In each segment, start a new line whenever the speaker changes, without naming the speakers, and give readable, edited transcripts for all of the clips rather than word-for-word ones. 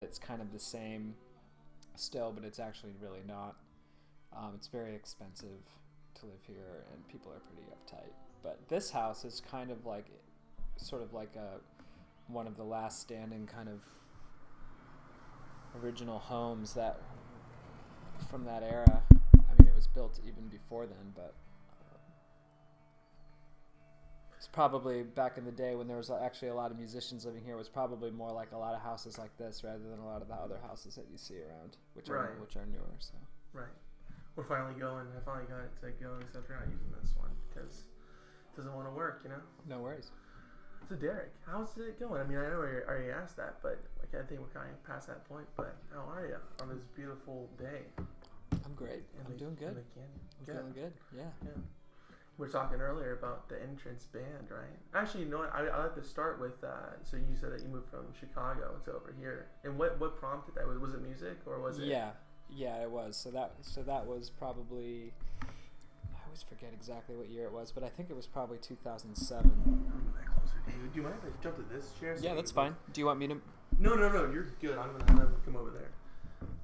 it's kind of the same still, but it's actually really not. It's very expensive to live here, and people are pretty uptight. But this house is kind of like, sort of like one of the last standing kind of original homes that from that era. I mean, it was built even before then, but it's probably back in the day when there was actually a lot of musicians living here. It was probably more like a lot of houses like this rather than a lot of the other houses that you see around, which are newer. So
right, we're finally going. I finally got it to go, except for not using this one because it doesn't want to work.
No worries.
So Derek, how's it going? I mean, I know I already asked that, but I think we're kind of past that point. But how are you on this beautiful day?
I'm great. I'm doing good. I'm feeling good. Yeah.
We were talking earlier about the entrance band, right? Actually, you know what? I'd like to start with, so you said that you moved from Chicago to over here. And what prompted that? Was it music or was it?
Yeah, it was. So that was probably, I always forget exactly what year it was, but I think it was probably 2007.
I'm that closer to you. Do you mind if I jump to this chair?
Yeah, that's fine. Do you want me to?
No, you're good. I'm going to come over there.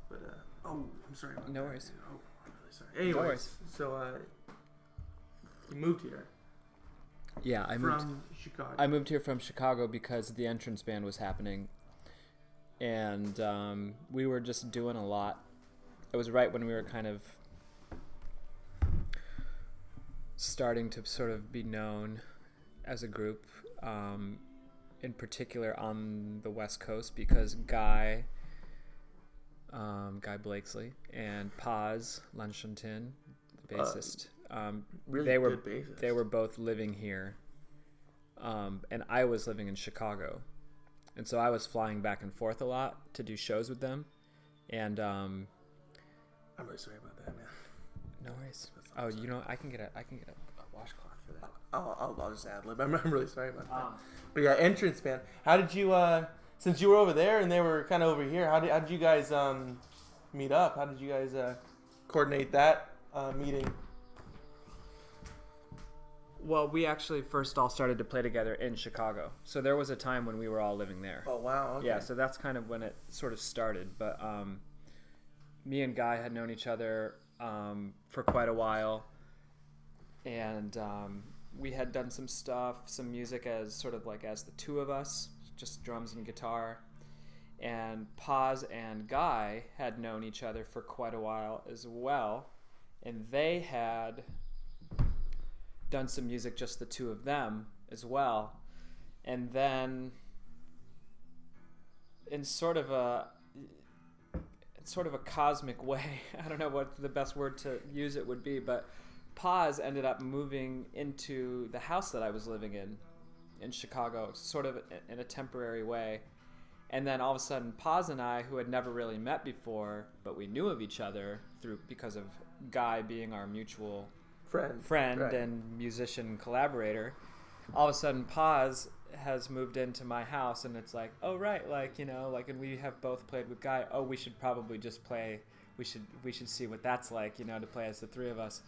But, I'm sorry about that.
No worries.
Oh, I'm really sorry. Anyways,
no worries.
So, you moved here.
Yeah, I moved
from Chicago.
I moved here from Chicago because the entrance band was happening, and we were just doing a lot. It was right when we were kind of starting to sort of be known as a group, in particular on the West Coast, because Guy Blakesley and Paz Lanchantin, the bassist,
really
they were
good bassist.
They were both living here, and I was living in Chicago, and so I was flying back and forth a lot to do shows with them, and
I'm really sorry about that, man.
No worries. Oh, I can get a washcloth for that.
I'll just ad lib. I'm really sorry about that. But yeah, entrance band. How did you since you were over there and they were kind of over here? How did you guys meet up? How did you guys coordinate that meeting?
Well, we actually first all started to play together in Chicago. So there was a time when we were all living there.
Oh, wow. Okay.
Yeah, so that's kind of when it sort of started. But me and Guy had known each other for quite a while. And we had done some music as the two of us, just drums and guitar. And Paz and Guy had known each other for quite a while as well. And they had done some music, just the two of them as well. And then in sort of a cosmic way, I don't know what the best word to use it would be, but Paz ended up moving into the house that I was living in Chicago, sort of in a temporary way. And then all of a sudden, Paz and I, who had never really met before, but we knew of each other because of Guy being our mutual friend
right.
and musician collaborator, all of a sudden Paz has moved into my house, and it's like, oh right, and we have both played with Guy. Oh, we should probably just play. We should see what that's like, to play as the three of us.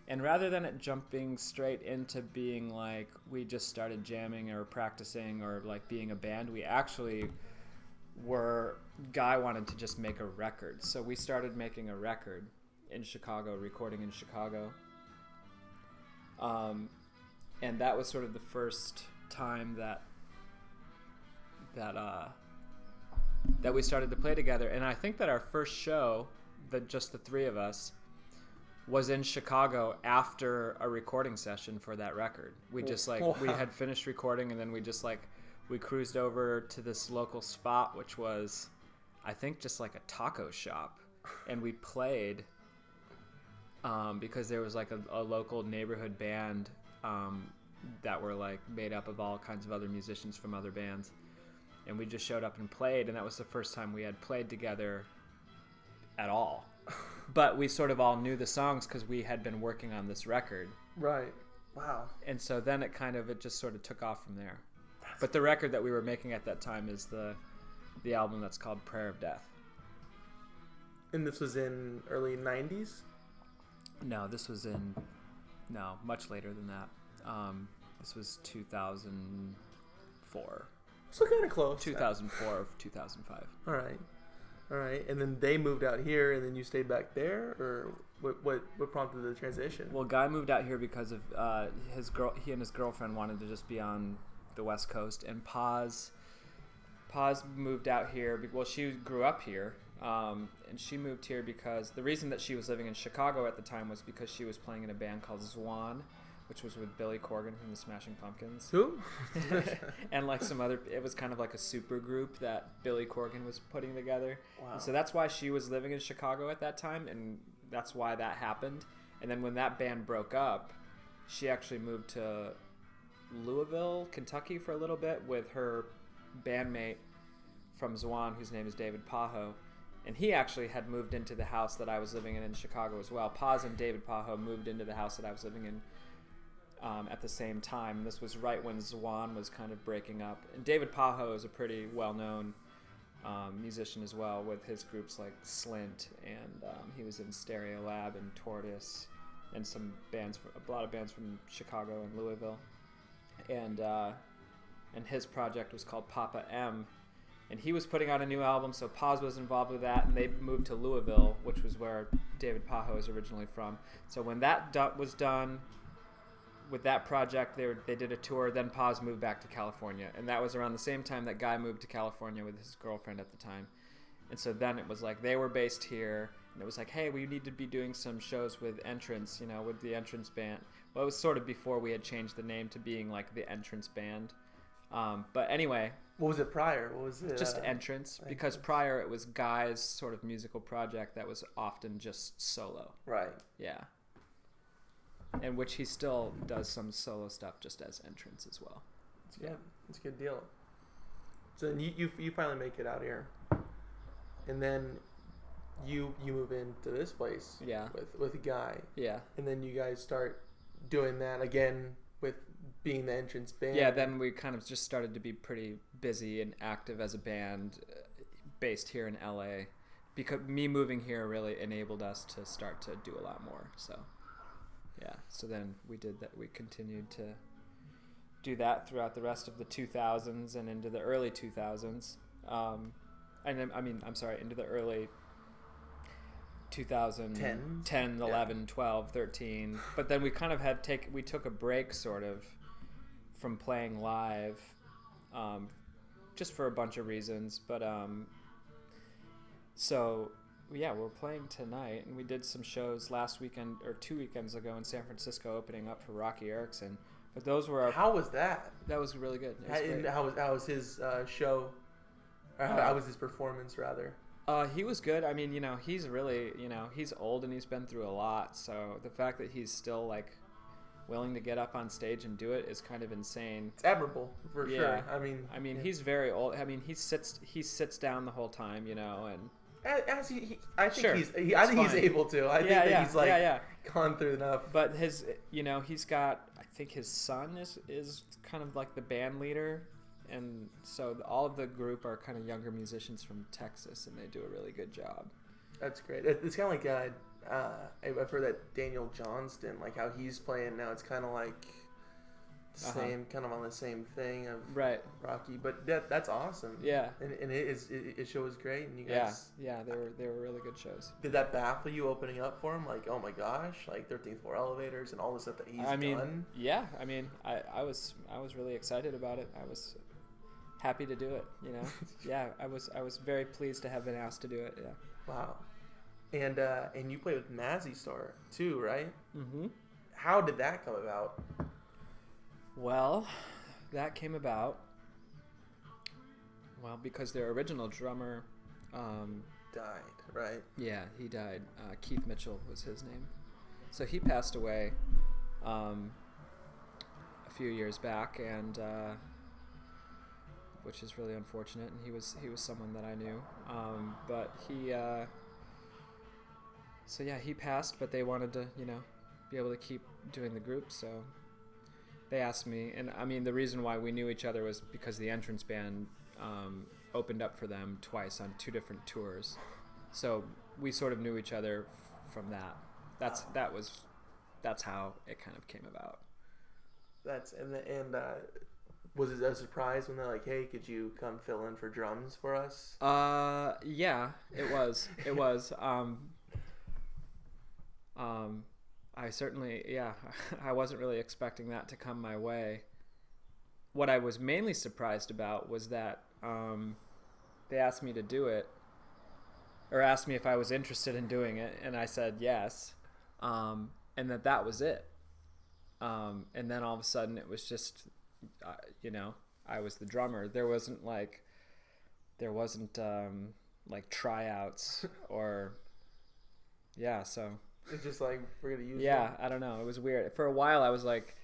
And rather than it jumping straight into being like we just started jamming or practicing or like being a band, we actually Guy wanted to just make a record. So we started making a record in Chicago, recording in Chicago. And that was sort of the first time that we started to play together. And I think that our first show, just the three of us, was in Chicago after a recording session for that record. We just we had finished recording, and then we cruised over to this local spot, which was, I think, just like a taco shop, and we played because there was like a local neighborhood band that were like made up of all kinds of other musicians from other bands, and we just showed up and played, and that was the first time we had played together at all. But we sort of all knew the songs because we had been working on this record.
Right. Wow.
And so then it just sort of took off from there. But the record that we were making at that time is the album that's called Prayer of Death.
And this was in early 90s?
No, this was much later than that. This was 2004.
So kind of close.
2004 or 2005.
All right. All right, and then they moved out here, and then you stayed back there, or what prompted the transition?
Well, Guy moved out here because of his girl. He and his girlfriend wanted to just be on the West Coast, and Paz moved out here. Well, she grew up here, and she moved here because the reason that she was living in Chicago at the time was because she was playing in a band called Zwan, which was with Billy Corgan from the Smashing Pumpkins.
Who?
And like some other, it was kind of like a super group that Billy Corgan was putting together.
Wow.
And so that's why she was living in Chicago at that time, and that's why that happened. And then when that band broke up, she actually moved to Louisville, Kentucky for a little bit with her bandmate from Zwan, whose name is David Pajo. And he actually had moved into the house that I was living in Chicago as well. Paz and David Pajo moved into the house that I was living in at the same time. And this was right when Zwan was kind of breaking up. And David Pajo is a pretty well-known musician as well, with his groups like Slint, and he was in Stereo Lab and Tortoise, and some bands, a lot of bands from Chicago and Louisville. And his project was called Papa M, and he was putting out a new album, so Paz was involved with that, and they moved to Louisville, which was where David Pajo is originally from. So when that was done with that project, they did a tour. Then Paz moved back to California, and that was around the same time that Guy moved to California with his girlfriend at the time. And so then it was like they were based here, and it was like, hey, we need to be doing some shows with Entrance, with the Entrance band. Well, it was sort of before we had changed the name to being like the Entrance band. But anyway,
what was it prior? What was it?
Just Entrance, because prior it was Guy's sort of musical project that was often just solo.
Right.
Yeah. And which he still does some solo stuff just as Entrance as well.
Yeah, it's a good deal. So then you finally make it out here, and then you move into this place.
Yeah.
With a Guy.
Yeah.
And then you guys start doing that again with being the Entrance band.
Yeah. Then we kind of just started to be pretty busy and active as a band, based here in LA, because me moving here really enabled us to start to do a lot more. So. Yeah, so then we did that. We continued to do that throughout the rest of the 2000s and into the early 2000s. Into the early 2010, 11, 12, 13. But then we kind of we took a break sort of from playing live, just for a bunch of reasons. But so... Yeah, we're playing tonight, and we did some shows last weekend or 2 weekends ago in San Francisco, opening up for Rocky Erickson. But those were
How was that?
That was really good.
How was his show? Or how was his performance, rather?
He was good. I mean, he's really, he's old and he's been through a lot. So the fact that he's still like willing to get up on stage and do it is kind of insane.
It's admirable for sure. I mean,
he's very old. I mean, he sits down the whole time, and.
I think
sure.
he's able to. I think that he's gone through enough.
But his, he's got. I think his son is kind of like the band leader, and so all of the group are kind of younger musicians from Texas, and they do a really good job.
That's great. It's kind of like I've heard that Daniel Johnston, like how he's playing now. It's kind of like same, kind of on the same thing of Rocky, but that's awesome.
Yeah,
and his show was great, and you guys.
Yeah, they were really good shows.
Did that baffle you opening up for him? Like, oh my gosh, like 13th floor elevators and all the stuff that he's done.
Yeah, I was really excited about it. I was happy to do it. Yeah, I was very pleased to have been asked to do it. Yeah.
Wow, and you played with Mazzy Star too, right?
Mm-hmm.
How did that come about?
Well, that came about, because their original drummer
died, right?
Yeah, he died. Keith Mitchell was his name. So he passed away a few years back, and which is really unfortunate. And he was someone that I knew. But he passed, but they wanted to, be able to keep doing the group, so they asked me, and I mean, the reason why we knew each other was because the Entrance band opened up for them twice on 2 different tours, so we sort of knew each other from that. That's how it kind of came about.
Was it a surprise when they're like, "Hey, could you come fill in for drums for us?"
Yeah, it was. It was. I certainly, yeah, I wasn't really expecting that to come my way. What I was mainly surprised about was that they asked me to do it, or asked me if I was interested in doing it, and I said yes, and that was it. And then all of a sudden it was just, I was the drummer. There wasn't like tryouts or, yeah, so.
It's just like, we're going to use
Yeah, I don't know. It was weird. For a while I was like,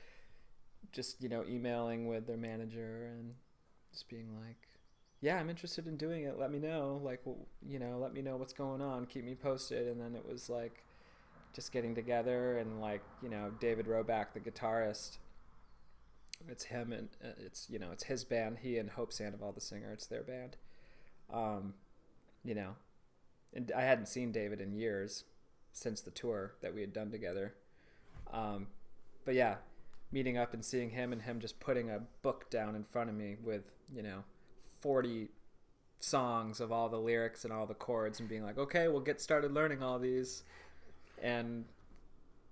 just, emailing with their manager and just being like, yeah, I'm interested in doing it. Let me know. Like, let me know what's going on. Keep me posted. And then it was like just getting together and like, David Roback, the guitarist, it's him and it's his band. He and Hope Sandoval, the singer, it's their band. And I hadn't seen David in years since the tour that we had done together. But yeah, meeting up and seeing him and him just putting a book down in front of me with, 40 songs of all the lyrics and all the chords and being like, okay, we'll get started learning all these. And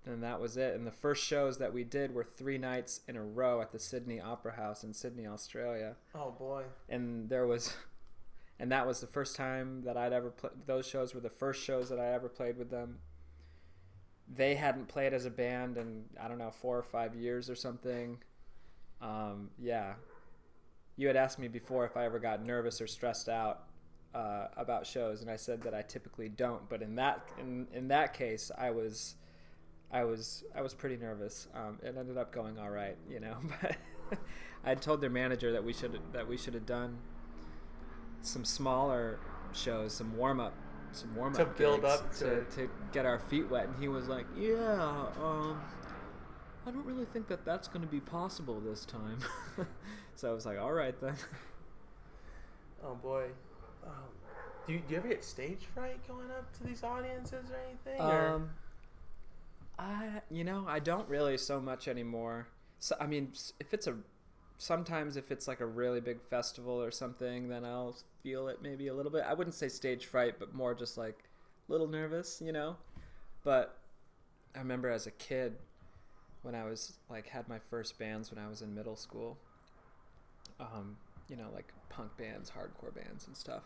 that was it. And the first shows that we did were 3 nights in a row at the Sydney Opera House in Sydney, Australia.
Oh boy.
And that was the first time that I'd ever played. Those shows were the first shows that I ever played with them. They hadn't played as a band in, I don't know, 4 or 5 years or something. Yeah. You had asked me before if I ever got nervous or stressed out about shows, and I said that I typically don't. But in that case, I was pretty nervous. It ended up going all right, But I had told their manager that we should have done some smaller shows, some warm up
to build up
to get our feet wet, and he was like, yeah, I don't really think that that's going to be possible this time. So I was like, all right then.
Oh boy. Do you ever get stage fright going up to these audiences or anything?
I don't really so much anymore. So I mean, sometimes if it's like a really big festival or something, then I'll feel it maybe a little bit. I wouldn't say stage fright, but more just like a little nervous, But I remember as a kid when I was like had my first bands when I was in middle school, like punk bands, hardcore bands and stuff,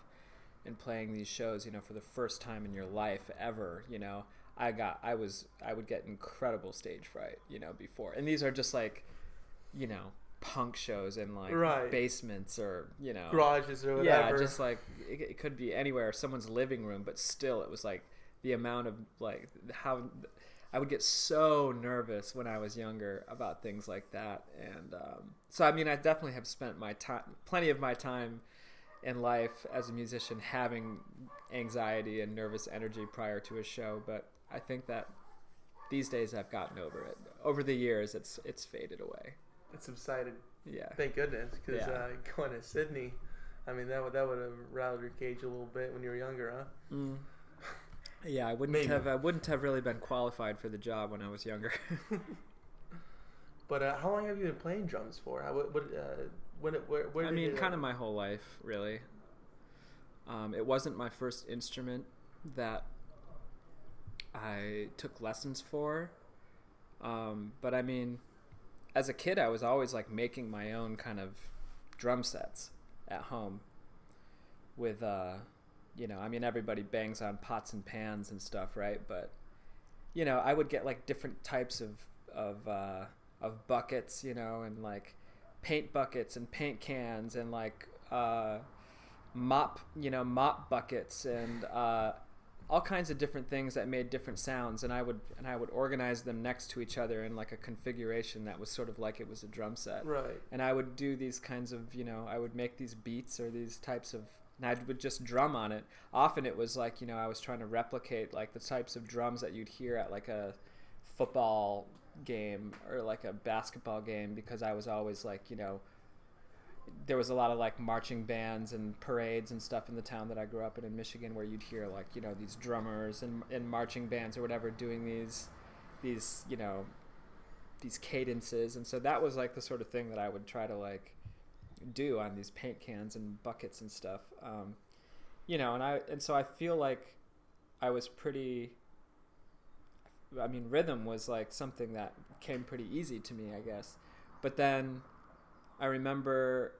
and playing these shows, for the first time in your life ever, I would get incredible stage fright, before. And these are just like, punk shows in like basements or
garages or whatever.
Yeah, just like it could be anywhere, someone's living room, but still it was like the amount of like how I would get so nervous when I was younger about things like that. And so I mean, I definitely have spent plenty of my time in life as a musician having anxiety and nervous energy prior to a show, but I think that these days I've gotten over it. Over the years it's faded away.
It subsided.
Yeah.
Thank goodness, because going to Sydney, I mean that would have rattled your cage a little bit when you were younger, huh? Mm.
Yeah, I wouldn't have really been qualified for the job when I was younger.
But how long have you been playing drums for? Where
I mean, kind of my whole life, really. It wasn't my first instrument that I took lessons for, but I mean, as a kid, I was always like making my own kind of drum sets at home with, I mean, everybody bangs on pots and pans and stuff, right? But, I would get like different types of buckets, and like paint buckets and paint cans and like mop buckets and all kinds of different things that made different sounds, and I would organize them next to each other in like a configuration that was sort of like it was a drum set.
Right.
And I would do these kinds of, I would make these beats or these types of, and I would just drum on it. Often it was like, I was trying to replicate like the types of drums that you'd hear at like a football game or like a basketball game, because I was always like, there was a lot of like marching bands and parades and stuff in the town that I grew up in Michigan, where you'd hear like, these drummers and marching bands or whatever doing these cadences. And so that was like the sort of thing that I would try to like do on these paint cans and buckets and stuff. You know, and so I feel like I was pretty. I mean, rhythm was like something that came pretty easy to me, I guess. But then I remember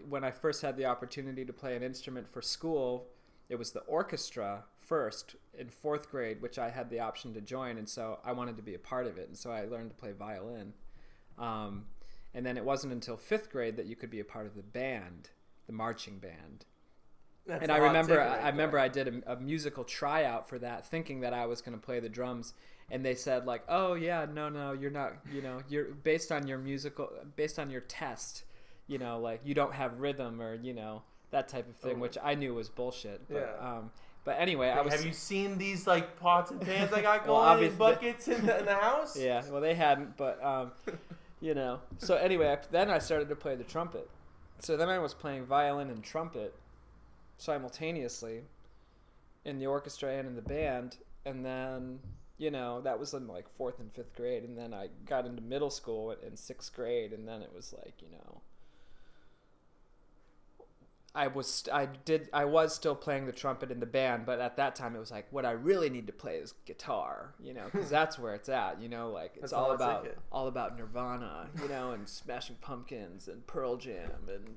when I first had the opportunity to play an instrument for school, it was the orchestra first in 4th grade, which I had the option to join, and so I wanted to be a part of it, and so I learned to play violin. And then it wasn't until 5th grade that you could be a part of the band, the marching band.
That's
and I remember I did a musical tryout for that, thinking that I was going to play the drums, and they said like, "Oh yeah, no, you're not. You know, you're based on your test. You know, like you don't have rhythm or that type of thing," which I knew was bullshit. But,
Yeah.
But anyway,
Have you seen these like pots and pans I got going in buckets in the house?
Yeah, well they hadn't, but So anyway, then I started to play the trumpet. So then I was playing violin and trumpet simultaneously in the orchestra and in the band, and then that was in like 4th and 5th grade, and then I got into middle school in 6th grade, and then it was like I was still playing the trumpet in the band, but at that time it was like what I really need to play is guitar, because that's where it's at, like it's all about Nirvana, and Smashing Pumpkins and Pearl Jam and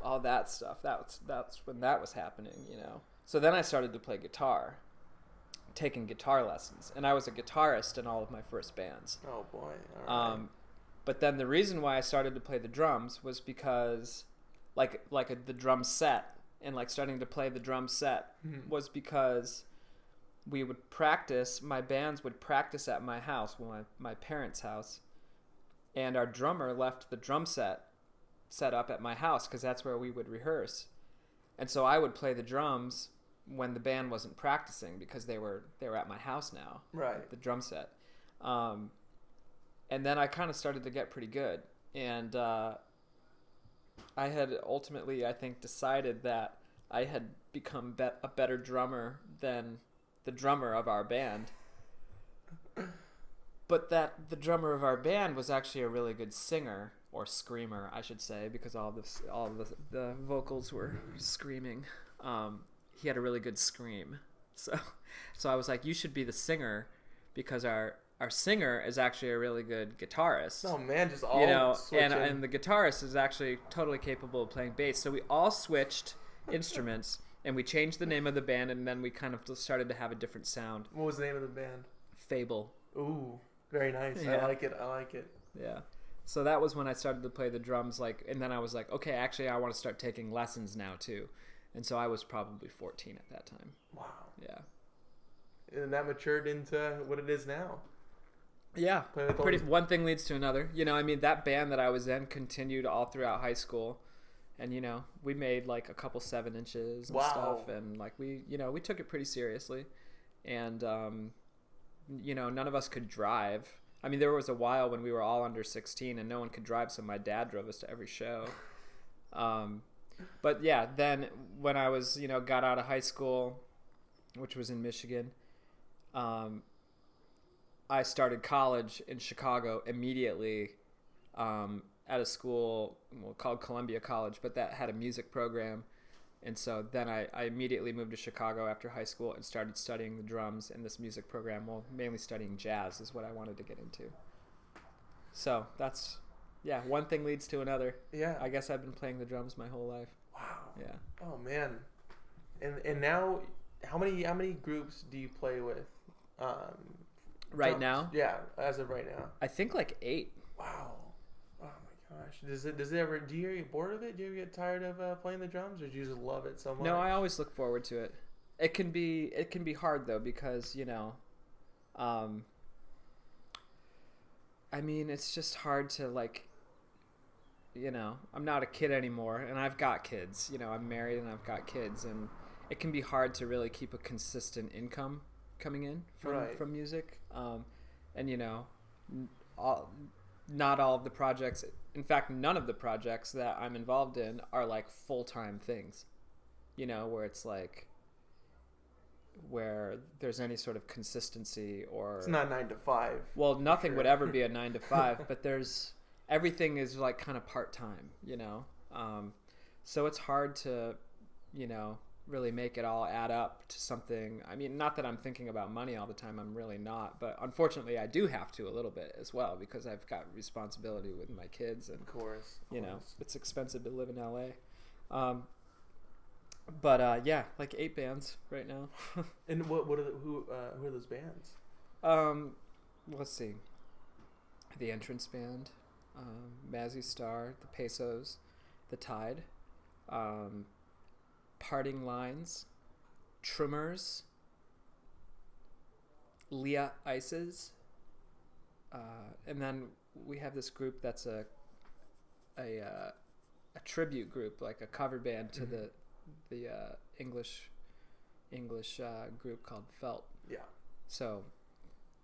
all that stuff. That's when that was happening, So then I started to play guitar, taking guitar lessons, and I was a guitarist in all of my first bands.
Oh boy! All right.
But then the reason why I started to play the drums was because the drum set and like starting to play the drum set was because we would practice. My bands would practice at my house, my parents' house, and our drummer left the drum set up at my house because that's where we would rehearse. And so I would play the drums when the band wasn't practicing because they were at my house now,
right?
The drum set, and then I kind of started to get pretty good, and I had ultimately, I think, decided that I had become a better drummer than the drummer of our band. But that the drummer of our band was actually a really good singer, or screamer, I should say, because all the vocals were screaming. He had a really good scream. So I was like, you should be the singer because our singer is actually a really good guitarist.
Oh man, just all switching.
And the guitarist is actually totally capable of playing bass. So we all switched instruments and we changed the name of the band, and then we kind of started to have a different sound.
What was the name of the band?
Fable.
Ooh, very nice. Yeah. I like it.
Yeah. So that was when I started to play the drums, and then I was like, okay, actually I want to start taking lessons now too. And so I was probably 14 at that time.
Wow.
Yeah.
And that matured into what it is now.
Yeah, one thing leads to another. That band that I was in continued all throughout high school, and we made like a couple 7 inches and stuff, and like we took it pretty seriously, and none of us could drive. I mean, there was a while when we were all under 16 and no one could drive, so my dad drove us to every show. But yeah, then when I was got out of high school, which was in Michigan, I started college in Chicago immediately at a school called Columbia College, but that had a music program. And so then I immediately moved to Chicago after high school and started studying the drums in this music program. Well, mainly studying jazz is what I wanted to get into. So that's, one thing leads to another. Yeah. I guess I've been playing the drums my whole life.
Wow.
Yeah.
Oh, man. And now, how many groups do you play with?
Right now?
Yeah, as of right now.
I think like 8.
Wow. Oh my gosh. Do you ever get bored of it? Do you ever get tired of playing the drums, or do you just love it so much?
No, I always look forward to it. It can be hard though, because I mean, it's just hard to I'm not a kid anymore, and I've got kids. I'm married and I've got kids, and it can be hard to really keep a consistent income coming in from music. And not all of the projects, in fact, none of the projects that I'm involved in are like full-time things, where it's like, where there's any sort of consistency, or
it's not 9 to 5.
Well, nothing would ever be a 9 to 5, but there's everything is like kind of part-time, so it's hard to, really make it all add up to something. I mean, not that I'm thinking about money all the time, I'm really not, but unfortunately I do have to a little bit as well because I've got responsibility with my kids, and
of course.
It's expensive to live in LA. But yeah, like 8 bands right now.
And who are those bands?
Let's see. The Entrance Band, Mazzy Star, the Pesos, the Tide, Parting Lines, Trimmers, Leah Ices, and then we have this group that's a tribute group, like a cover band to the English group called Felt.
Yeah.
So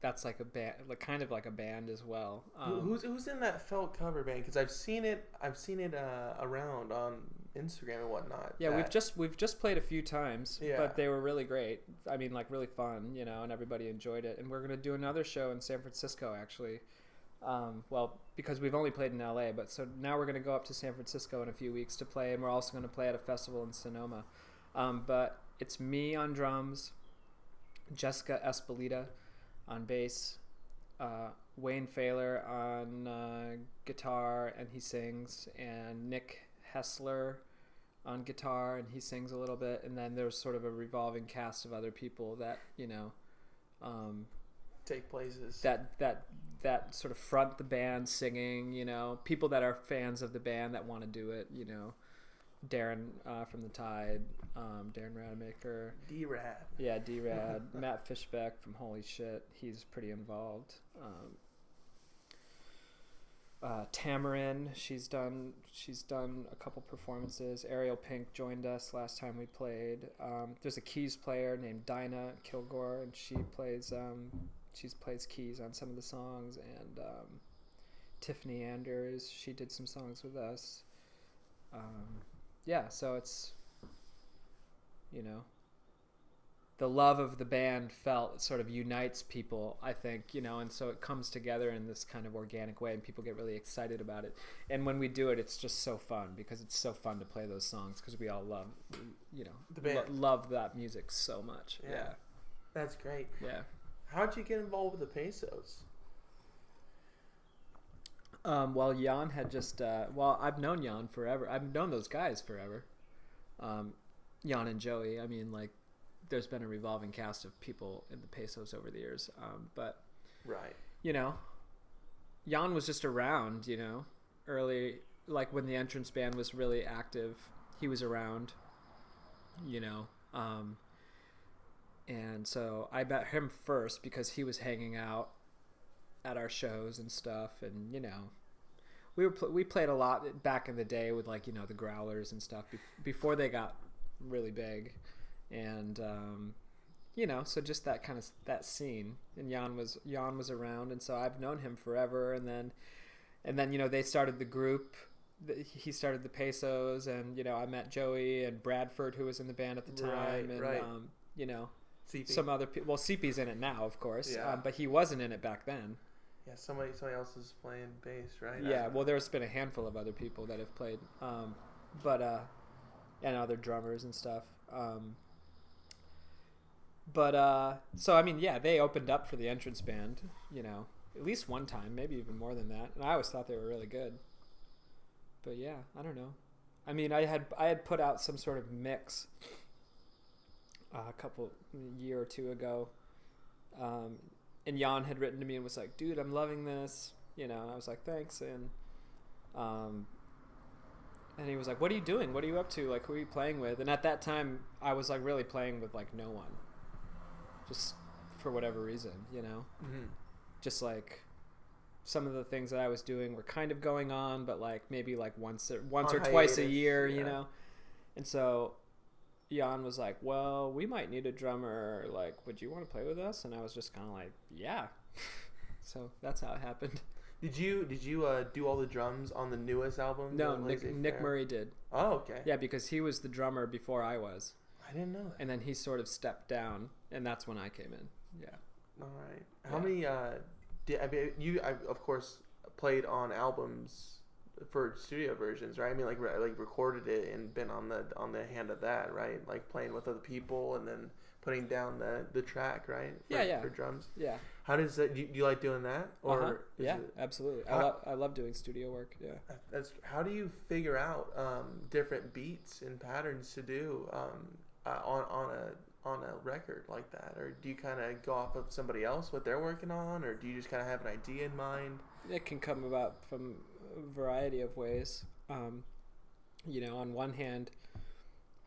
that's like a band, like kind of like a band as well.
Who's in that Felt cover band? Because I've seen it around on Instagram and whatnot.
Yeah, we've just played a few times,
Yeah.
but they were really great. I mean, like really fun, and everybody enjoyed it. And we're gonna do another show in San Francisco actually. Well, because we've only played in LA, but so now we're gonna go up to San Francisco in a few weeks to play, and we're also gonna play at a festival in Sonoma. But it's me on drums, Jessica Espelita on bass, Wayne Failer on guitar and he sings, and Nick Hessler on guitar and he sings a little bit, and then there's sort of a revolving cast of other people that
take places
that sort of front the band singing, people that are fans of the band that want to do it, Darren from the Tide, Darren Rademacher,
D-Rad.
Yeah, D-Rad. Matt Fishbeck from Holy Shit, he's pretty involved. Tamarin, she's done a couple performances. Ariel Pink joined us last time we played. There's a keys player named Dinah Kilgore, and she plays keys on some of the songs. And Tiffany Anders, she did some songs with us. Yeah, so it's, the love of the band Felt sort of unites people, I think, and so it comes together in this kind of organic way, and people get really excited about it. And when we do it, it's just so fun because it's so fun to play those songs because we all love,
the band.
Love that music so much. Yeah.
That's great.
Yeah.
How'd you get involved with the Pesos?
Well, Jan had just, I've known Jan forever. I've known those guys forever. Jan and Joey, I mean, like, there's been a revolving cast of people in the Pesos over the years. But,
right.
Jan was just around, early, like when the Entrance Band was really active, he was around, and so I met him first because he was hanging out at our shows and stuff, and we played a lot back in the day with like the Growlers and stuff before they got really big, and so just that kind of that scene. And Jan was around, and so I've known him forever. And then they started the group. He started the Pesos, and I met Joey and Bradford, who was in the band at the time,
CP.
Some other people. Well, CP's in it now, of course,
Yeah.
But he wasn't in it back then.
Yeah, somebody else is playing bass, right?
Yeah, well, there's been a handful of other people that have played, and other drummers and stuff. So I mean, yeah, they opened up for the Entrance Band, at least one time, maybe even more than that. And I always thought they were really good. But yeah, I don't know. I mean, I had put out some sort of mix a year or two ago, and Jan had written to me and was like, "Dude, I'm loving this," and I was like, "Thanks," and he was like, "What are you doing? What are you up to? Like, who are you playing with?" And at that time, I was like really playing with like no one, just for whatever reason,
Mm-hmm.
Just like some of the things that I was doing were kind of going on, but like maybe like once or twice a year,
yeah.
And so Jan was like, "Well, we might need a drummer. Like, would you want to play with us?" And I was just kind of like, "Yeah." So that's how it happened.
Did you do all the drums on the newest album?
No, Nick Murray did.
Oh, okay.
Yeah, because he was the drummer before I was.
I didn't know that.
And then he sort of stepped down, and that's when I came in. Yeah.
All right. How many? Of course, played on albums for studio versions, right? I mean, like recorded it and been on the hand of that, right? Like playing with other people and then putting down the track, right? For drums.
Yeah.
How does that? Do you like doing that? Or
absolutely. I love doing studio work. Yeah.
How do you figure out different beats and patterns to do on a record like that? Or do you kind of go off of somebody else, what they're working on, or do you just kind of have an idea in mind?
It can come about from a variety of ways. On one hand,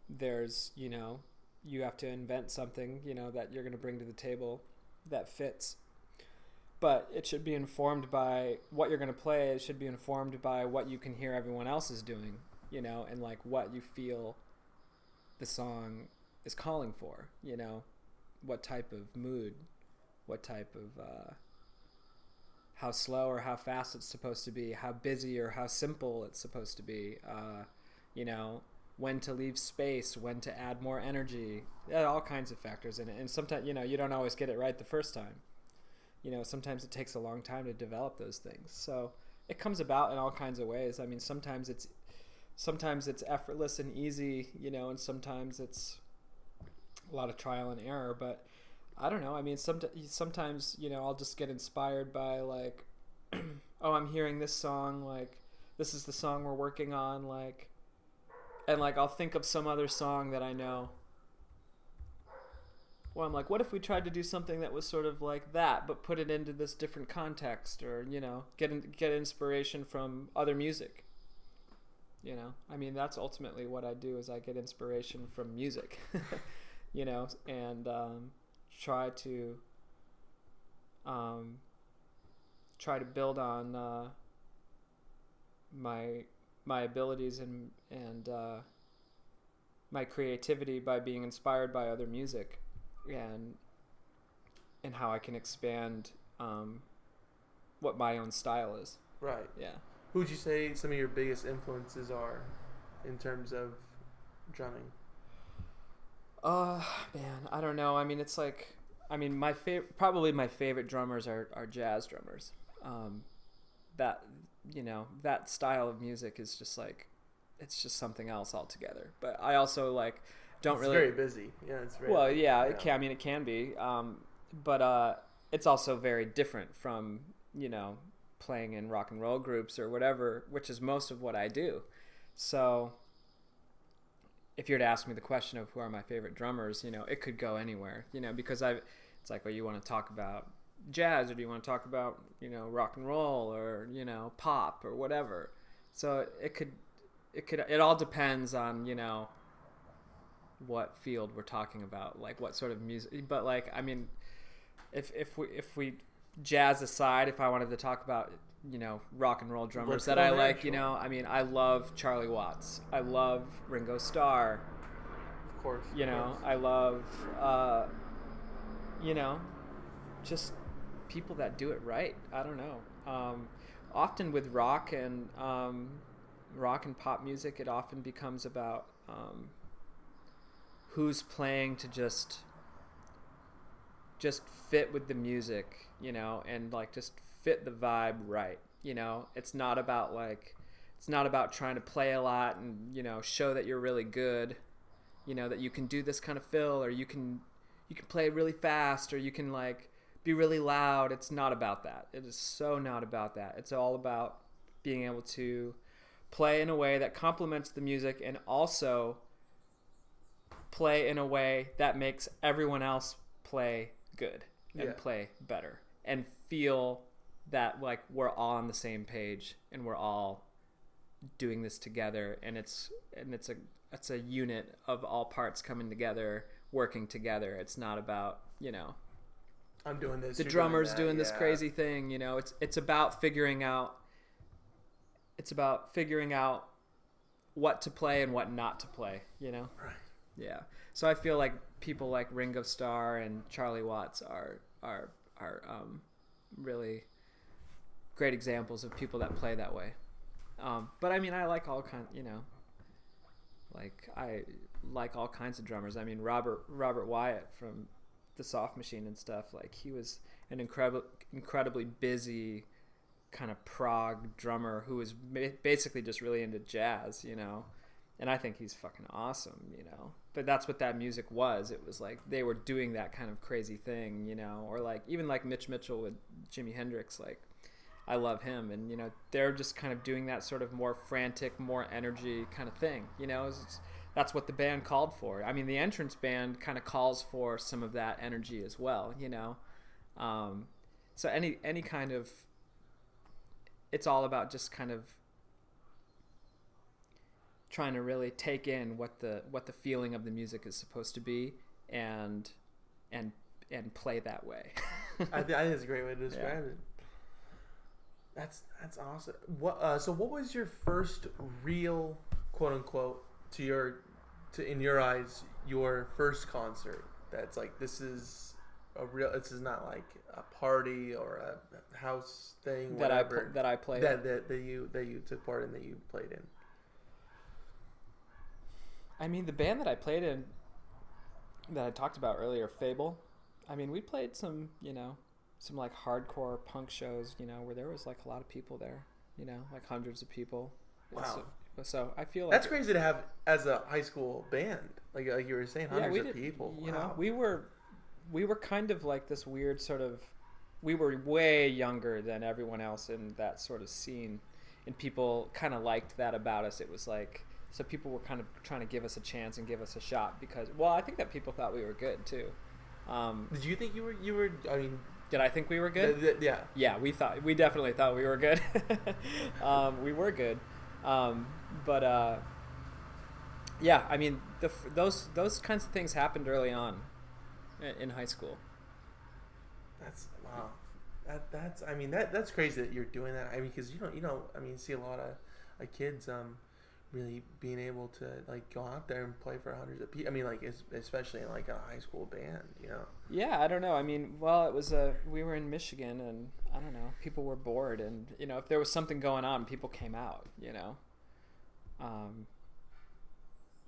there's, you have to invent something, that you're going to bring to the table that fits. But it should be informed by what you're going to play. It should be informed by what you can hear everyone else is doing, and like what you feel the song is calling for, what type of mood, what type of, how slow or how fast it's supposed to be, how busy or how simple it's supposed to be, when to leave space, when to add more energy, all kinds of factors in it. And sometimes, you don't always get it right the first time. Sometimes it takes a long time to develop those things. So it comes about in all kinds of ways. I mean, sometimes it's effortless and easy, and sometimes it's a lot of trial and error. But I don't know. I mean, sometimes, I'll just get inspired by like, oh, I'm hearing this song, like this is the song we're working on, like, and like I'll think of some other song that I know. Well, I'm like, what if we tried to do something that was sort of like that, but put it into this different context, or get inspiration from other music. I mean, that's ultimately what I do, is I get inspiration from music, and try to build on my abilities and my creativity by being inspired by other music. And how I can expand what my own style is.
Right.
Yeah.
Who would you say some of your biggest influences are in terms of drumming?
Man, I don't know. I mean, it's like, my favorite drummers are jazz drummers. That style of music is just like, it's just something else altogether. But I also like,
It's very busy. Yeah, it's very.
Well, yeah, it can. I mean, it can be, but it's also very different from playing in rock and roll groups or whatever, which is most of what I do. So, if you were to ask me the question of who are my favorite drummers, it could go anywhere. Because it's like, well, you want to talk about jazz, or do you want to talk about rock and roll, or pop, or whatever. So it all depends on what field we're talking about, like what sort of music. But like, I mean, if we jazz aside, if I wanted to talk about rock and roll drummers that I like, sure. I mean, I love Charlie Watts, I love Ringo Starr,
of course,
I love just people that do it right. I don't know. Often with rock and pop music, it often becomes about who's playing to just fit with the music, and like just fit the vibe right. It's not about trying to play a lot and show that you're really good, that you can do this kind of fill, or you can play really fast, or you can like be really loud. It's not about that. It is so not about that. It's all about being able to play in a way that complements the music, and also play in a way that makes everyone else play good and play better, and feel that like we're all on the same page and we're all doing this together, and it's a unit of all parts coming together, working together. It's not about
I'm doing this,
the drummer's doing this crazy thing. It's about figuring out what to play and what not to play.
Right.
Yeah. So I feel like people like Ringo Starr and Charlie Watts are really great examples of people that play that way. But I mean, I like all I like all kinds of drummers. I mean, Robert Wyatt from the Soft Machine and stuff. Like, he was an incredibly busy kind of prog drummer who was basically just really into jazz, you know. And I think he's fucking awesome, you know. But that's what that music was. It was like they were doing that kind of crazy thing, you know. Or like even like Mitch Mitchell with Jimi Hendrix, like I love him. And, you know, they're just kind of doing that sort of more frantic, more energy kind of thing, you know. That's what the band called for. I mean, the entrance band kind of calls for some of that energy as well, you know. So any kind of, it's all about just kind of trying to really take in what the feeling of the music is supposed to be and play that way.
I think it's a great way to describe it. That's awesome. So what was your first real, quote unquote, in your eyes, your first concert that's like, this is not like a party or a house thing
that I played
that you took part in, that you played in?
I mean, the band that I played in, that I talked about earlier, Fable, I mean, we played some, you know, some like hardcore punk shows, you know, where there was like a lot of people there, you know, like hundreds of people.
Wow.
So I feel like
that's crazy to have as a high school band, like you were saying, hundreds of people.
You know, we were kind of like this weird sort of, we were way younger than everyone else in that sort of scene, and people kind of liked that about us. It was like, so people were kind of trying to give us a chance and give us a shot because, well, I think that people thought we were good too.
Did you think you were? I mean,
did I think we were good?
Yeah.
Yeah, we definitely thought we were good. We were good. Yeah, I mean, those kinds of things happened early on in high school.
That's wow. That's crazy that you're doing that. I mean, because you see a lot of kids really being able to like go out there and play for hundreds of people. I mean, like especially in like a high school band, you know.
Yeah, I don't know. I mean, well, it was we were in Michigan, and I don't know, people were bored, and you know, if there was something going on, people came out, you know.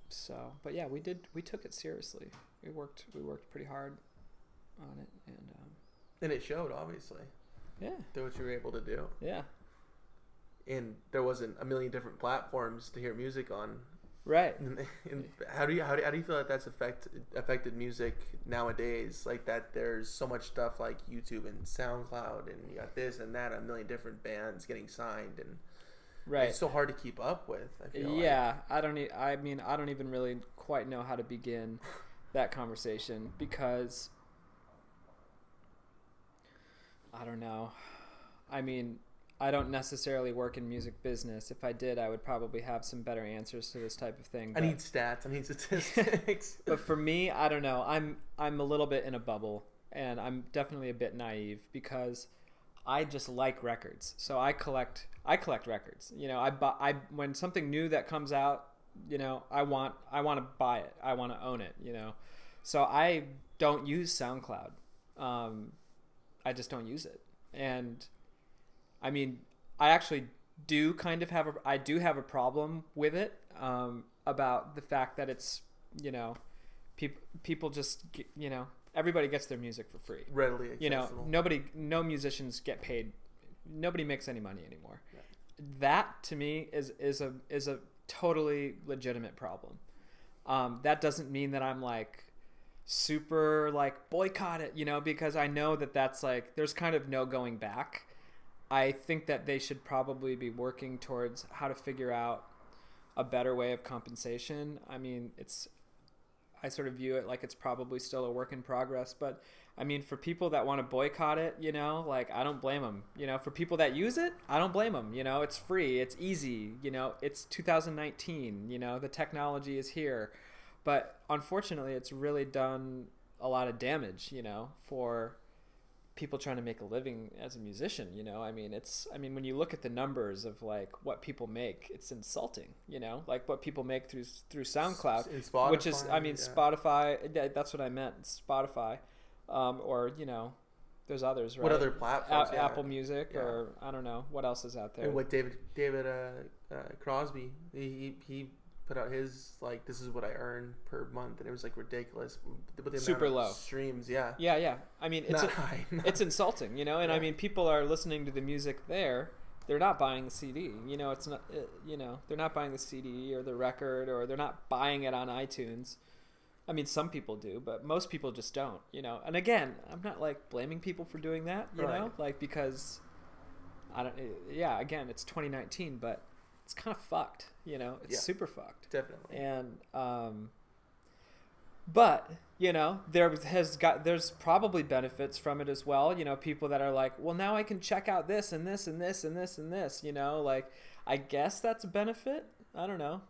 So, but yeah, we took it seriously. We worked pretty hard on it,
and it showed, obviously.
Yeah.
Did what you were able to do.
Yeah.
And there wasn't a million different platforms to hear music on.
Right.
And how do you feel like that's affected music nowadays? Like that, there's so much stuff like YouTube and SoundCloud, and you got this and that, a million different bands getting signed, and
right.
It's so hard to keep up with. I feel
yeah, like. I don't even really quite know how to begin that conversation because I don't know. I mean, I don't necessarily work in music business. If I did, I would probably have some better answers to this type of thing.
I need stats. I need statistics.
But for me, I don't know. I'm a little bit in a bubble, and I'm definitely a bit naive because I just like records. So I collect records. You know, I when something new that comes out, you know, I want to buy it. I want to own it, you know. So I don't use SoundCloud. I just don't use it. And I mean, I actually do kind of have a problem with it, about the fact that it's, you know, people just, you know, everybody gets their music for free.
Readily accessible.
You know, no musicians get paid. Nobody makes any money anymore. Yeah. That to me is a totally legitimate problem. That doesn't mean that I'm like super like boycott it, you know, because I know that that's like, there's kind of no going back. I think that they should probably be working towards how to figure out a better way of compensation. I mean, I sort of view it like it's probably still a work in progress, but I mean, for people that want to boycott it, you know, like I don't blame them. You know, for people that use it, I don't blame them. You know, it's free, it's easy, you know, it's 2019, you know, the technology is here. But unfortunately, it's really done a lot of damage, you know, for people trying to make a living as a musician, you know. I mean, when you look at the numbers of like what people make, it's insulting, you know, like what people make through SoundCloud,
Spotify,
which is, I mean, yeah. Spotify, that's what I meant, Spotify, or, you know, there's others, right?
What other platforms?
Apple Music, yeah. Or I don't know what else is out there.
And what David Crosby, he put out his, like, this is what I earn per month, and it was like ridiculous. With the
super low
streams, yeah.
I mean, it's insulting, you know, and yeah. I mean, people are listening to the music there, they're not buying the CD. It's not, they're not buying the CD or the record, or they're not buying it on iTunes. I mean, some people do, but most people just don't, And again, I'm not like blaming people for doing that, like, because again, it's 2019, but it's kind of fucked, it's super fucked.
Definitely.
And, but, there's probably benefits from it as well. People that are like, well, now I can check out this and this and this and this and this, like, I guess that's a benefit. I don't know.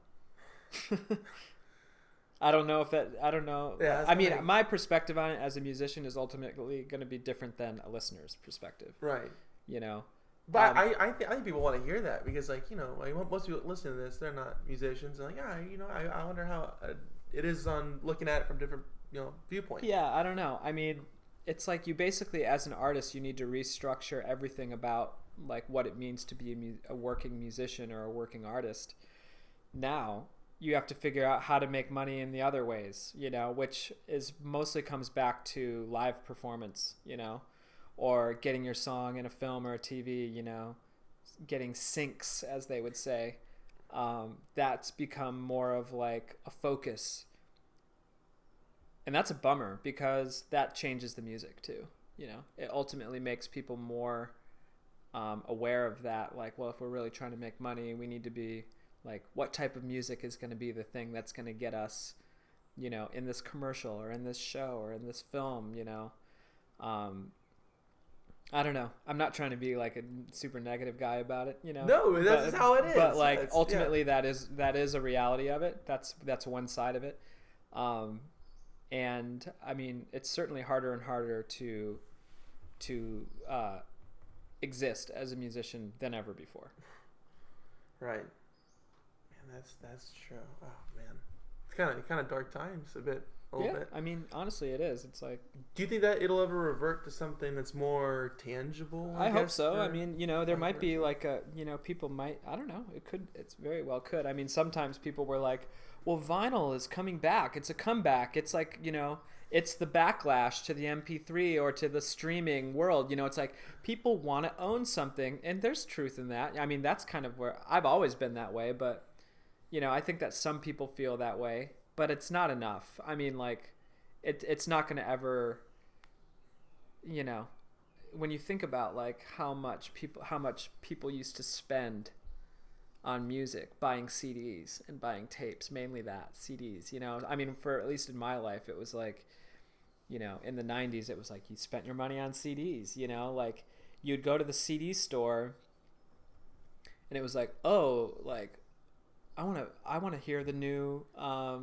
I don't know. Yeah, I mean, my perspective on it as a musician is ultimately going to be different than a listener's perspective.
Right.
But
I think people want to hear that because, like, most people listening to this, they're not musicians. They're like, I wonder how it is on looking at it from different, viewpoints.
Yeah, I don't know. I mean, it's like you basically, as an artist, you need to restructure everything about, like, what it means to be a working musician or a working artist. Now, you have to figure out how to make money in the other ways, which is mostly comes back to live performance, or getting your song in a film or a TV, getting syncs, as they would say. That's become more of like a focus. And that's a bummer because that changes the music too. It ultimately makes people more aware of that. Like, well, if we're really trying to make money, we need to be like, what type of music is going to be the thing that's going to get us, in this commercial or in this show or in this film, I don't know. I'm not trying to be like a super negative guy about it,
No, that's how it is.
But like ultimately, that is a reality of it. That's one side of it. And I mean, it's certainly harder and harder to exist as a musician than ever before.
Right. Man, that's true. Oh man, it's kind of dark times a bit. A little bit.
I mean, honestly, it is. It's like.
Do you think that it'll ever revert to something that's more tangible?
I hope so. I mean, there might be like people might. I don't know. It could. It's very well could. I mean, sometimes people were like, "Well, vinyl is coming back. It's a comeback. It's like it's the backlash to the MP3 or to the streaming world. It's like people want to own something, and there's truth in that. I mean, that's kind of where I've always been that way, but I think that some people feel that way. But it's not enough. I mean, like, it's not going to ever, when you think about like how much people used to spend on music, buying CDs and buying tapes, mainly that CDs. I mean, for at least in my life, it was like, in the 90s, it was like you spent your money on CDs. Like you'd go to the CD store, and it was like, oh, like. I want to hear the new, I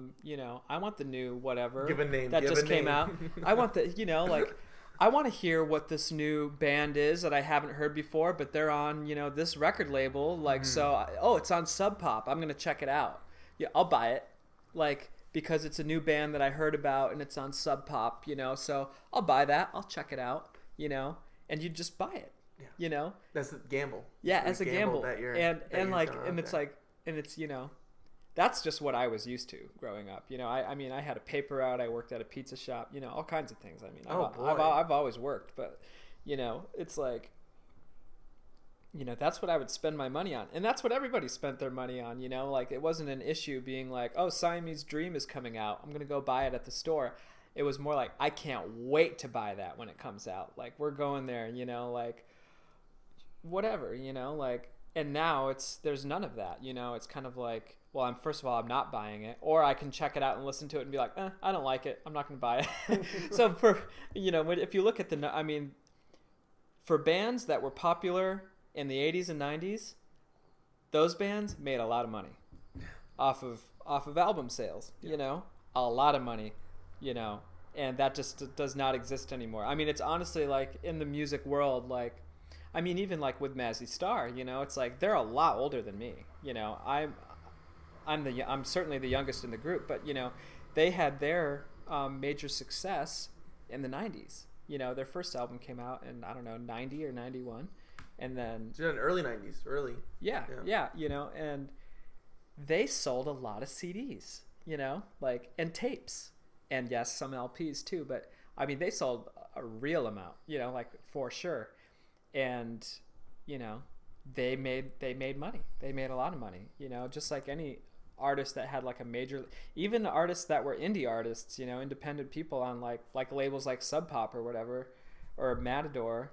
want the new whatever
Give a name,
that
give
just
a
came
name.
out. I want the, like, I want to hear what this new band is that I haven't heard before, but they're on, this record label. Like, so, it's on Sub Pop. I'm going to check it out. Yeah, I'll buy it. Like, because it's a new band that I heard about and it's on Sub Pop, so I'll buy that. I'll check it out, and you just buy it,
That's a gamble.
Yeah, as a gamble. And it's
there.
like, and it's, that's just what I was used to growing up. I mean, I had a paper route. I worked at a pizza shop, all kinds of things. I mean, I've always worked, but, it's like, that's what I would spend my money on. And that's what everybody spent their money on, like it wasn't an issue being like, oh, Siamese Dream is coming out. I'm going to go buy it at the store. It was more like, I can't wait to buy that when it comes out. Like we're going there, like whatever, like. And now there's none of that, it's kind of like, well, first of all, I'm not buying it, or I can check it out and listen to it and be like, I don't like it. I'm not going to buy it. So if you look at for bands that were popular in the 80s and 90s, those bands made a lot of money off of album sales, a lot of money, and that just does not exist anymore. I mean, it's honestly like in the music world, like, I mean, even like with Mazzy Star, it's like they're a lot older than me. I'm certainly the youngest in the group, but they had their major success in the 90s. Their first album came out in, I don't know, 90 or 91, and then
it's in early 90s,
yeah, and they sold a lot of CDs, like, and tapes, and yes, some LPs too. But I mean, they sold a real amount, like for sure. And, they made money. They made a lot of money, you know, just like any artist that had like a major, even artists that were indie artists, you know, independent people on like labels like Sub Pop or whatever, or Matador.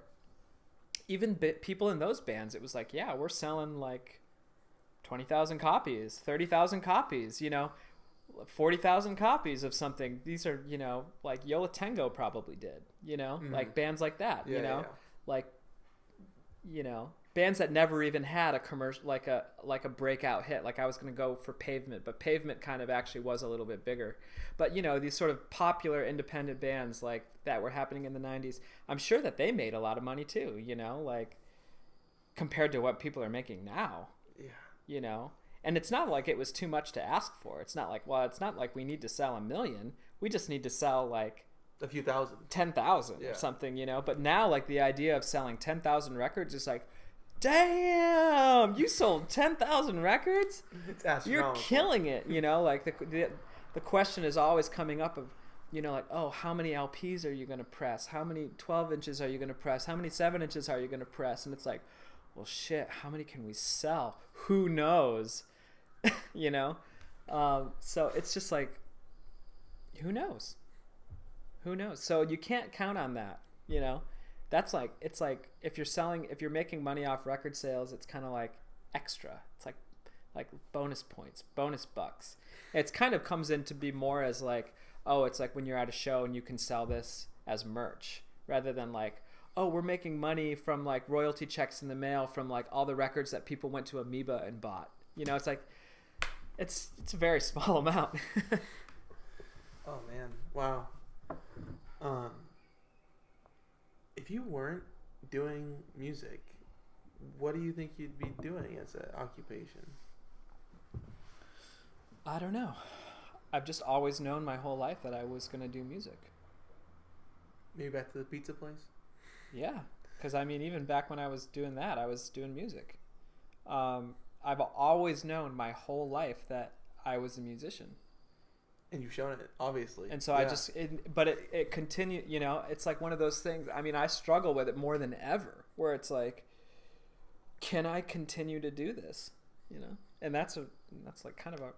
Even people in those bands, it was like, yeah, we're selling like 20,000 copies, 30,000 copies, you know, 40,000 copies of something. These are, you know, like Yola Tango probably did, you know, like bands like that, you know, like, you know, bands that never even had a commercial, like a breakout hit. Like I was going to go for Pavement, but Pavement kind of actually was a little bit bigger. But, you know, these sort of popular independent bands like that were happening in the 90s, I'm sure that they made a lot of money too, you know, like compared to what people are making now. Yeah. You know, and it's not like it was too much to ask for. It's not like, well, it's not like we need to sell 1 million. We just need to sell like
a few thousand,
10,000 or something, you know. But now, like the idea of selling 10,000 records is like, damn, you sold 10,000 records. It's astronomical. You're killing it, you know. Like the question is always coming up of, you know, like, oh, how many LPs are you going to press? How many 12 inches are you going to press? How many 7 inches are you going to press? And it's like, well, shit, how many can we sell? Who knows? You know? So it's just like, who knows? Who knows? So you can't count on that, you know? That's like, it's like if you're making money off record sales, it's kind of like extra. It's like bonus points, bonus bucks. It's kind of comes in to be more as like, oh, it's like when you're at a show and you can sell this as merch rather than like, oh, we're making money from like royalty checks in the mail from like all the records that people went to Amoeba and bought. You know, it's like, it's a very small amount.
Oh man, wow. If you weren't doing music, what do you think you'd be doing as an occupation?
I don't know. I've just always known my whole life that I was going to do music.
Maybe back to the pizza place?
Yeah, because I mean, even back when I was doing that, I was doing music. I've always known my whole life that I was a musician.
And you've shown it, obviously.
And so it continued, you know, it's like one of those things. I mean, I struggle with it more than ever, where it's like, can I continue to do this? You know? And that's like kind of a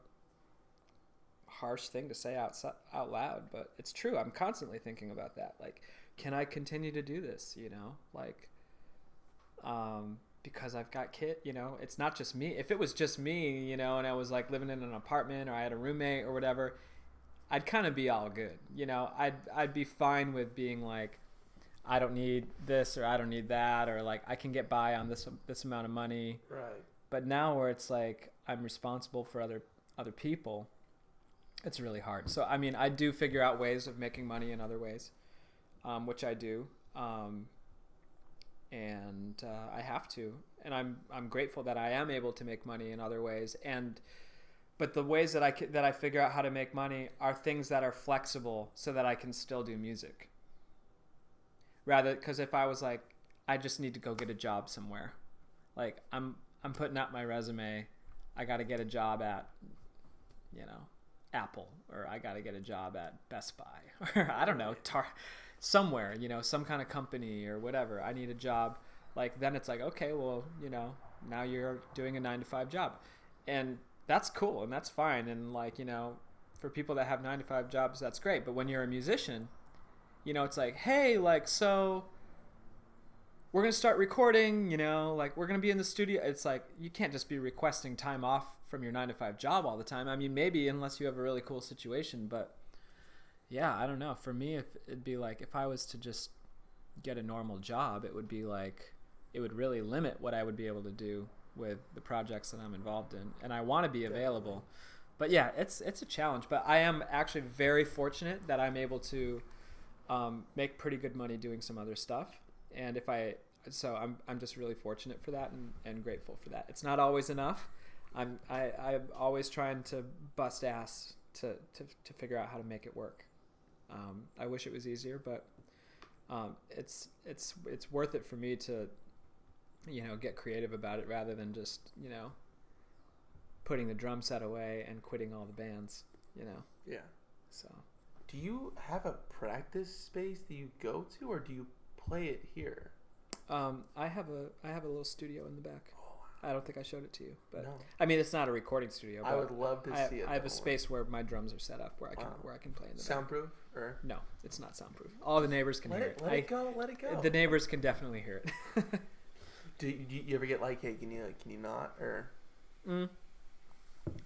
harsh thing to say out loud, but it's true. I'm constantly thinking about that. Like, can I continue to do this? You know, like, because I've got kids, you know, it's not just me. If it was just me, you know, and I was like living in an apartment or I had a roommate or whatever, I'd kind of be all good. You know, I'd be fine with being like, I don't need this or I don't need that, or like I can get by on this amount of money.
Right.
But now where it's like I'm responsible for other people, it's really hard. So I mean, I do figure out ways of making money in other ways, which I do, and I have to, and I'm grateful that I am able to make money in other ways. But the ways that I figure out how to make money are things that are flexible, so that I can still do music. Rather, because if I was like, I just need to go get a job somewhere, like I'm putting out my resume, I got to get a job at, you know, Apple, or I got to get a job at Best Buy, or I don't know, somewhere, you know, some kind of company or whatever. I need a job. Like then it's like, okay, well, you know, now you're doing a 9-to-5 job, and that's cool and that's fine. And like, you know, for people that have 9-to-5 jobs, that's great. But when you're a musician, you know, it's like, hey, like, so we're going to start recording, you know, like we're going to be in the studio. It's like, you can't just be requesting time off from your 9-to-5 job all the time. I mean, maybe unless you have a really cool situation, but yeah, I don't know. For me, it'd be like, if I was to just get a normal job, it would be like, it would really limit what I would be able to do with the projects that I'm involved in. And I want to be available. But yeah, it's a challenge. But I am actually very fortunate that I'm able to make pretty good money doing some other stuff. And I'm just really fortunate for that and grateful for that. It's not always enough. I'm always trying to bust ass to figure out how to make it work. I wish it was easier, but it's worth it for me to, you know, get creative about it rather than just, you know, putting the drum set away and quitting all the bands, you know.
Yeah.
So,
do you have a practice space that you go to, or do you play it here?
I have a little studio in the back.
Oh,
I don't think I showed it to you, but
No.
I mean, it's not a recording studio.
I would love to see it.
I have a space where my drums are set up where I can play in the back.
Soundproof or
no, it's not soundproof. All the neighbors can hear it.
Let it go. Let it go.
The neighbors can definitely hear it.
Do you ever get like, hey, can you not or?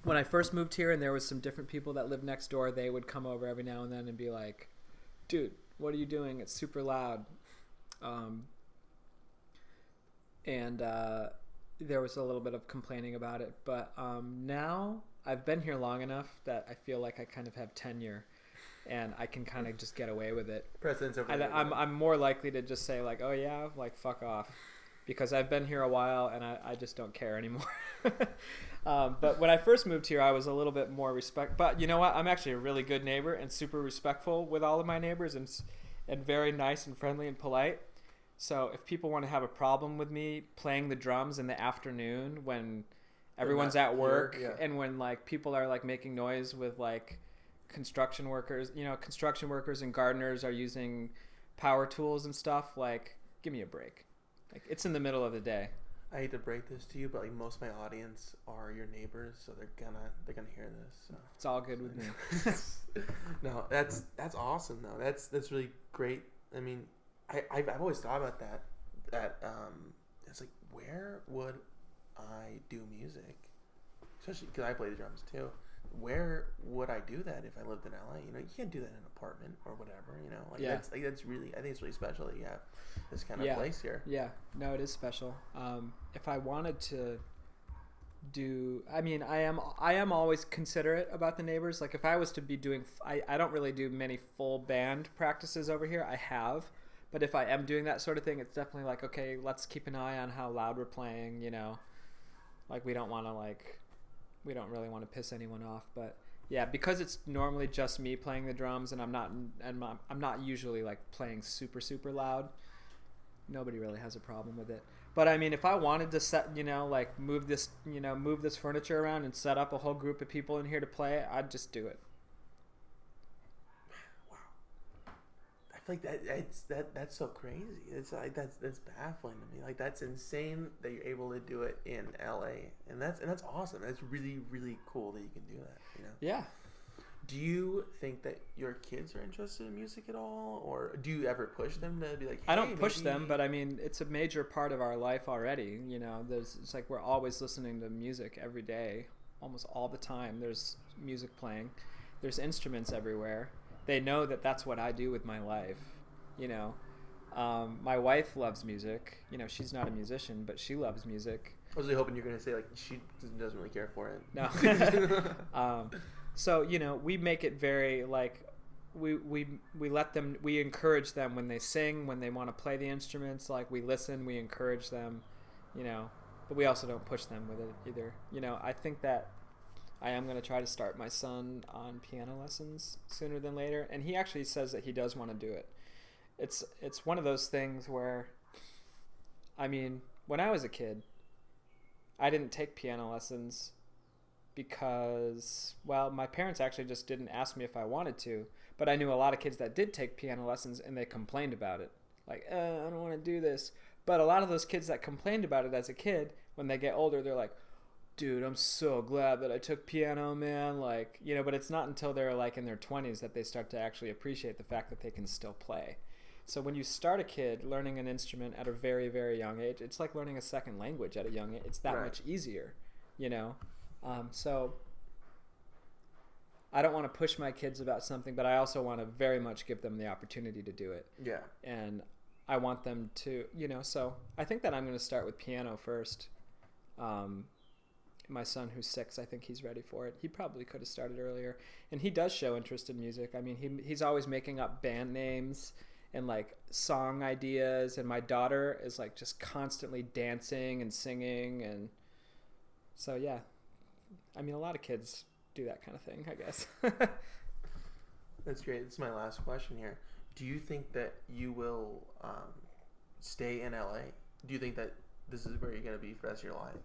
When I first moved here and there was some different people that lived next door, they would come over every now and then and be like, dude, what are you doing? It's super loud. There was a little bit of complaining about it, but now I've been here long enough that I feel like I kind of have tenure and I can kind of just get away with it.
Precedence over
I'm more likely to just say like, oh yeah, like fuck off, because I've been here a while and I just don't care anymore. But when I first moved here, I was a little bit more but you know what? I'm actually a really good neighbor and super respectful with all of my neighbors and very nice and friendly and polite. So if people want to have a problem with me playing the drums in the afternoon when everyone's at work and when like people are like making noise with like construction workers and gardeners are using power tools and stuff, like give me a break. Like it's in the middle of the day.
I hate to break this to you, but like most of my audience are your neighbors, so they're gonna hear this. So. It's
all good with me.
No, that's awesome though. That's really great. I mean, I've always thought about that. It's like, where would I do music? Especially because I play the drums too. Where would I do that if I lived in LA? You know, you can't do that in an apartment or whatever. You know, that's really. I think it's really special that you have this kind of place here. Yeah,
no, it is special. If I wanted to do, I mean, I am always considerate about the neighbors. Like if I was to be doing, I don't really do many full band practices over here. I have. But if I am doing that sort of thing, it's definitely like, okay, let's keep an eye on how loud we're playing, you know. Like we don't really want to piss anyone off, but yeah, because it's normally just me playing the drums and I'm not usually like playing super super loud. Nobody really has a problem with it. But I mean, if I wanted to set, like move this furniture around and set up a whole group of people in here to play, I'd just do it.
Like that's so crazy. It's like that's baffling to me. Like that's insane that you're able to do it in LA, and that's awesome. That's really really cool that you can do that. You know.
Yeah.
Do you think that your kids are interested in music at all, or do you ever push them to be like? Hey,
I don't push them, but I mean it's a major part of our life already. You know, it's like we're always listening to music every day, almost all the time. There's music playing. There's instruments everywhere. They know that that's what I do with my life, you know. My wife loves music. You know, she's not a musician, but she loves music.
I was really hoping you're going to say, like, she doesn't really care for it.
No. So, you know, we make it very, like, we encourage them when they sing, when they want to play the instruments. Like, we listen, we encourage them, you know. But we also don't push them with it either. You know, I think that I am going to try to start my son on piano lessons sooner than later, and he actually says that he does want to do it. It's one of those things where, I mean, when I was a kid, I didn't take piano lessons because, well, my parents actually just didn't ask me if I wanted to, but I knew a lot of kids that did take piano lessons and they complained about it. Like, I don't want to do this. But a lot of those kids that complained about it as a kid, when they get older, they're like, dude, I'm so glad that I took piano, man. Like, you know, but it's not until they're like in their 20s that they start to actually appreciate the fact that they can still play. So when you start a kid learning an instrument at a very, very young age, it's like learning a second language at a young age. It's that much easier, you know? So I don't want to push my kids about something, but I also want to very much give them the opportunity to do it.
Yeah.
And I want them to, you know, so I think that I'm going to start with piano first. My son, who's 6, I think he's ready for it. He probably could have started earlier. And he does show interest in music. I mean, he's always making up band names and, like, song ideas. And my daughter is, like, just constantly dancing and singing. And so, yeah. I mean, a lot of kids do that kind of thing, I guess.
That's great. This is my last question here. Do you think that you will stay in LA? Do you think that this is where you're going to be for the rest of your life?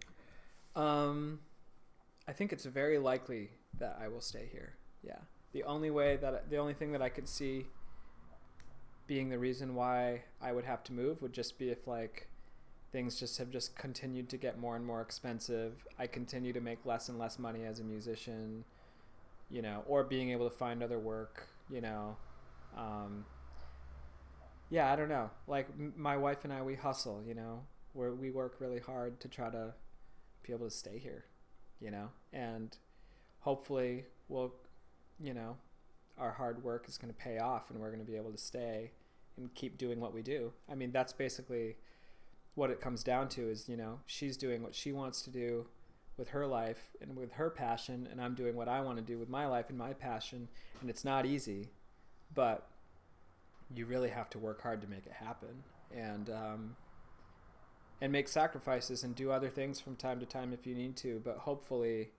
I think it's very likely that I will stay here. Yeah. The only thing that I could see being the reason why I would have to move would just be if, like, things have just continued to get more and more expensive. I continue to make less and less money as a musician, you know, or being able to find other work, you know. Yeah, I don't know. Like my wife and I, we hustle, you know, we work really hard to try to be able to stay here, you know, and hopefully we'll, you know, our hard work is going to pay off and we're going to be able to stay and keep doing what we do. I mean, that's basically what it comes down to is, you know, she's doing what she wants to do with her life and with her passion, and I'm doing what I want to do with my life and my passion. And it's not easy, but you really have to work hard to make it happen, and make sacrifices and do other things from time to time if you need to. But hopefully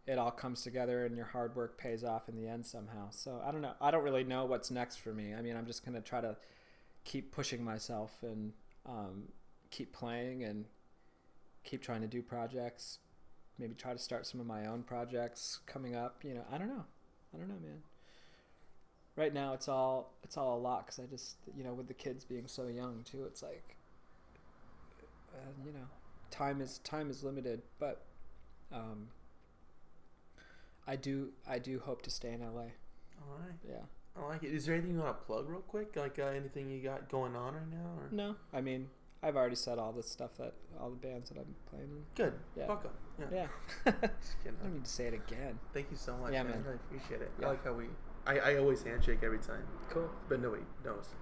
it all comes together and your hard work pays off in the end somehow. So I don't know. I don't really know what's next for me. I mean, I'm just going to try to keep pushing myself and keep playing and keep trying to do projects, maybe try to start some of my own projects coming up. You know, I don't know, man. Right now it's all a lot because I just, you know, with the kids being so young too, it's like, you know, time is limited, but I do hope to stay in LA.
All right.
Yeah.
I like it. Is there anything you want to plug real quick? Like anything you got going on right now? Or?
No, I mean, I've already said all the stuff all the bands that I'm playing in.
Good.
Yeah.
Welcome.
Yeah.
Just kidding.
I don't need to say it again.
Thank you so much.
Yeah,
man.
man.
I really appreciate it.
Yeah.
I like how I always handshake every time.
Cool.
But nobody knows.